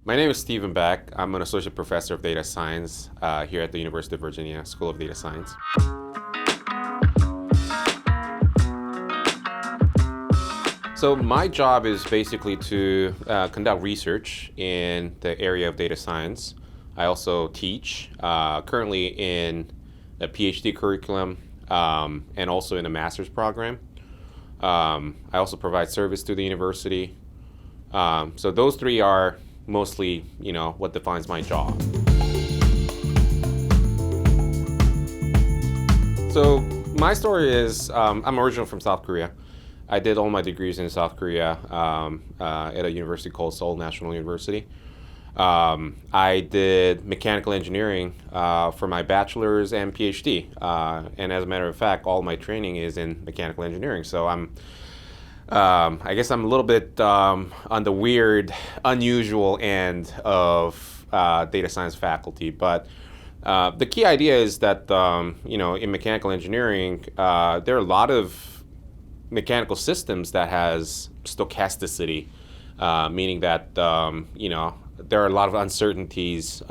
My name is Stephen Baek. I'm an associate professor of data science here at the University of Virginia School of Data Science. So my job is basically to conduct research in the area of data science. I also teach currently in a PhD curriculum and also in a master's program. I also provide service to the university. So those three are mostly, what defines my job. So my story is I'm originally from South Korea. I did all my degrees in South Korea at a university called Seoul National University. I did mechanical engineering for my bachelor's and PhD. And as a matter of fact, all my training is in mechanical engineering. So I guess I'm a little bit on the weird, unusual end of data science faculty. But the key idea is that, in mechanical engineering, there are a lot of mechanical systems that has stochasticity, meaning that, there are a lot of uncertainties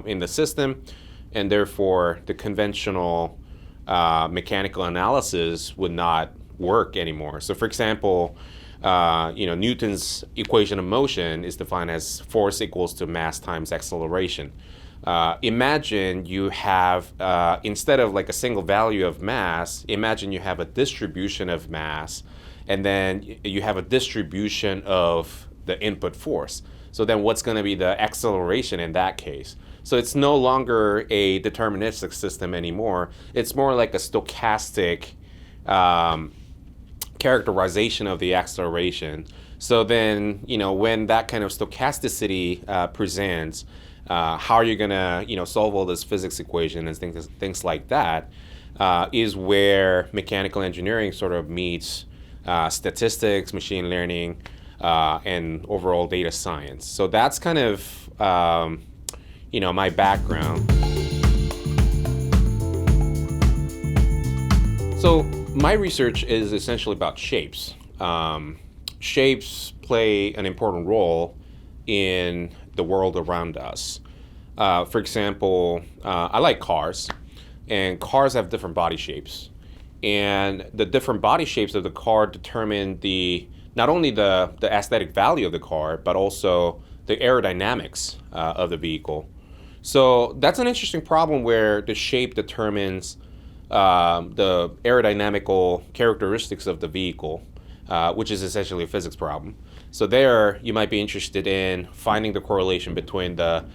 in the system, and therefore the conventional mechanical analysis would not work anymore. So for example, Newton's equation of motion is defined as force equals to mass times acceleration. Imagine you have, instead of like a single value of mass, imagine you have a distribution of mass, and then you have a distribution of the input force. So then what's going to be the acceleration in that case? So it's no longer a deterministic system anymore. It's more like a stochastic characterization of the acceleration. So then, when that kind of stochasticity presents, how are you going to, solve all this physics equation and things like that, is where mechanical engineering sort of meets statistics, machine learning, and overall data science. So that's kind of, my background. So my research is essentially about shapes. Shapes play an important role in the world around us. For example, I like cars, and cars have different body shapes. And the different body shapes of the car determine not only the aesthetic value of the car, but also the aerodynamics of the vehicle. So that's an interesting problem where the shape determines the aerodynamical characteristics of the vehicle, which is essentially a physics problem. So there, you might be interested in finding the correlation between the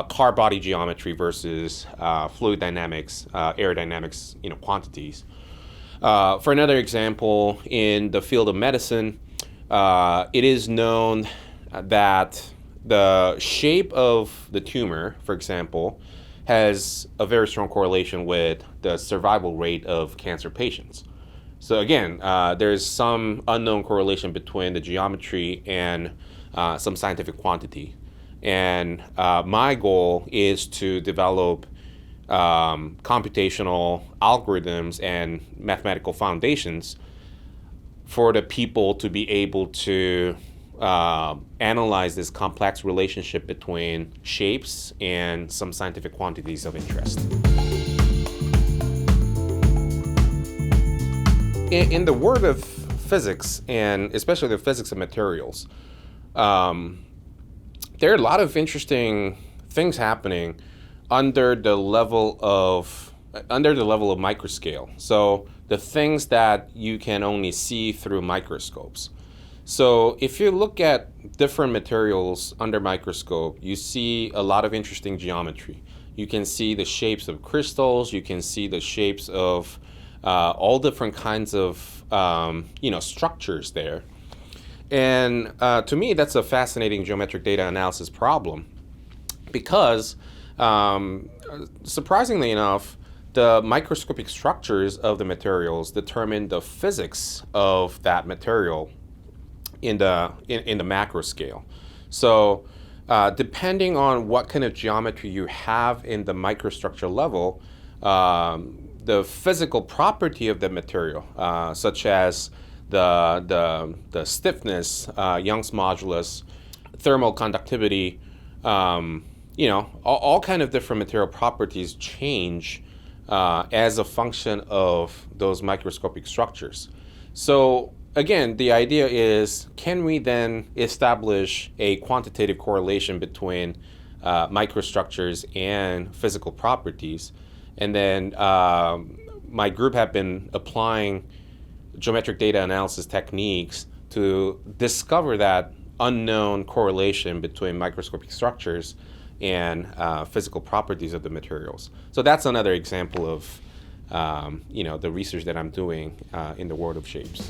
car body geometry versus fluid dynamics, aerodynamics, quantities. For another example, in the field of medicine, it is known that the shape of the tumor, for example, has a very strong correlation with the survival rate of cancer patients. So again, there's some unknown correlation between the geometry and some scientific quantity. And my goal is to develop computational algorithms and mathematical foundations for the people to be able to analyze this complex relationship between shapes and some scientific quantities of interest. In the world of physics, and especially the physics of materials, there are a lot of interesting things happening under the level of microscale. So the things that you can only see through microscopes. So if you look at different materials under microscope, you see a lot of interesting geometry. You can see the shapes of crystals. You can see the shapes of all different kinds of structures there. And to me, that's a fascinating geometric data analysis problem because, surprisingly enough, the microscopic structures of the materials determine the physics of that material in the macro scale. So depending on what kind of geometry you have in the microstructure level, the physical property of the material, such as the stiffness, Young's modulus, thermal conductivity, All kind of different material properties change as a function of those microscopic structures. So again, the idea is, can we then establish a quantitative correlation between microstructures and physical properties? And then my group have been applying geometric data analysis techniques to discover that unknown correlation between microscopic structures and physical properties of the materials. So that's another example of the research that I'm doing in the world of shapes.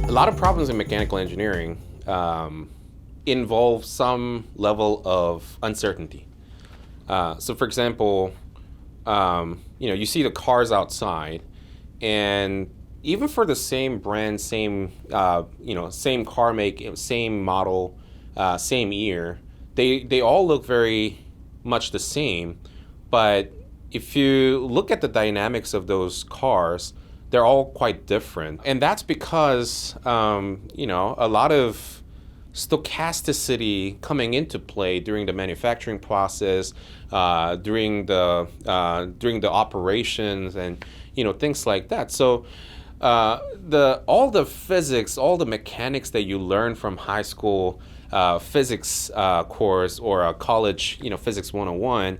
A lot of problems in mechanical engineering involve some level of uncertainty. So for example, you see the cars outside, and even for the same brand, same car make, same model, same year, they all look very much the same. But if you look at the dynamics of those cars, they're all quite different, and that's because a lot of stochasticity coming into play during the manufacturing process, during the operations, and things like that. So all the physics, all the mechanics that you learn from high school physics course or a college physics 101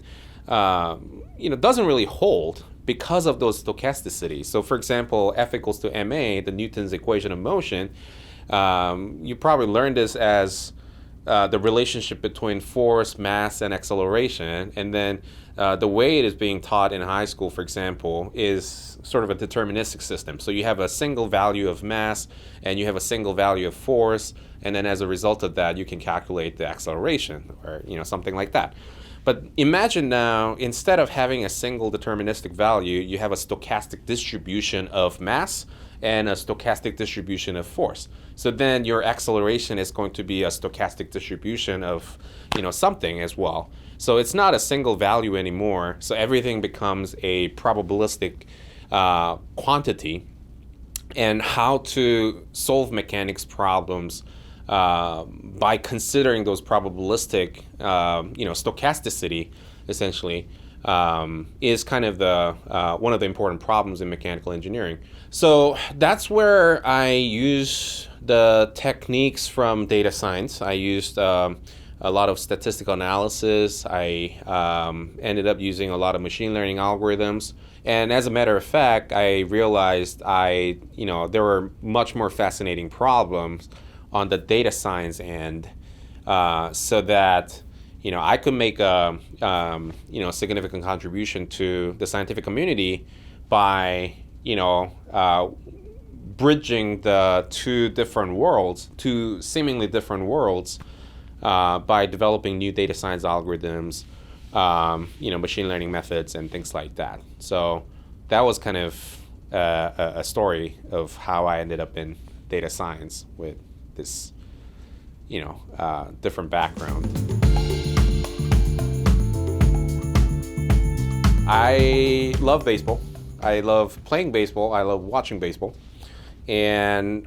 doesn't really hold because of those stochasticities. So for example, F equals to ma, the Newton's equation of motion, you probably learned this as the relationship between force, mass, and acceleration. And then the way it is being taught in high school, for example, is sort of a deterministic system. So you have a single value of mass and you have a single value of force, and then as a result of that, you can calculate the acceleration or something like that. But imagine now, instead of having a single deterministic value, you have a stochastic distribution of mass and a stochastic distribution of force. So then your acceleration is going to be a stochastic distribution of something as well. So it's not a single value anymore. So everything becomes a probabilistic quantity. And how to solve mechanics problems by considering those probabilistic, stochasticity, essentially, is kind of the one of the important problems in mechanical engineering. So that's where I use the techniques from data science. I used a lot of statistical analysis. I ended up using a lot of machine learning algorithms. And as a matter of fact, I realized there were much more fascinating problems on the data science end, so that I could make a significant contribution to the scientific community by bridging the two seemingly different worlds, by developing new data science algorithms, machine learning methods, and things like that. So that was kind of a story of how I ended up in data science with this, different background. I love baseball. I love playing baseball. I love watching baseball. And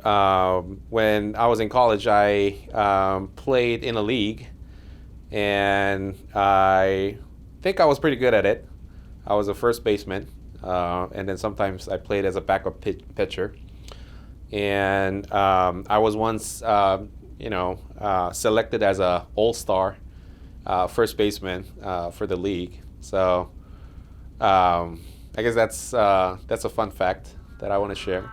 when I was in college, I played in a league, and I think I was pretty good at it. I was a first baseman, and then sometimes I played as a backup pitcher. And I was once, selected as a all-star first baseman for the league. So I guess that's a fun fact that I want to share.